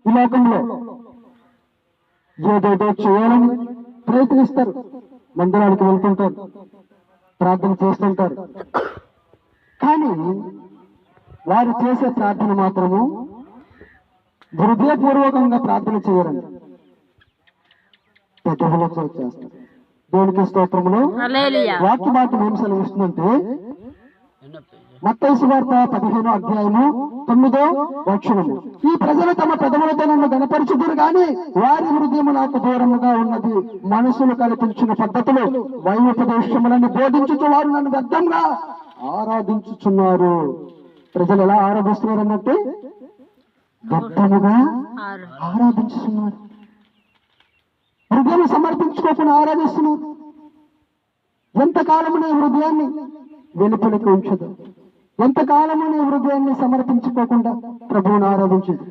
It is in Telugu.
ఈ లోకంలో ఏదేదో చేయాలని ప్రయత్నిస్తారు, మందిరానికి వెళ్తుంటారు, ప్రార్థన చేస్తుంటారు. కానీ వారు చేసే ప్రార్థన మాత్రము హృదయపూర్వకంగా ప్రార్థన చేయరండి, పెద్దలతో చేస్తారు. దేవునికి స్తోత్రములు. వాక్యం ఏం సెలవిస్తుందంటే మత్తయి సువార్త 15వ అధ్యాయము 9వ వచనము, ఈ ప్రజలు తమ పెదవులతో నన్ను గణపరచుదురు గాని వారి హృదయం నాకు దూరముగా ఉన్నది. మనసులు కల్పించిన పద్ధతులు వైపదేశములను బోధించుచు వారు నన్ను వ్యర్థంగా ఆరాధించుచున్నారు. ప్రజలు ఎలా ఆరాధిస్తున్నారు అన్నట్టు వ్యర్థముగా ఆరాధించుతున్నారు, హృదయం సమర్పించుకోకుండా ఆరాధిస్తున్నారు. ఎంతకాలము నీ హృదయాన్ని వెలుపలికి ఉంచదు, ఎంతకాలము నీ హృదయాన్ని సమర్పించుకోకుండా ప్రభువును ఆరాధించదు.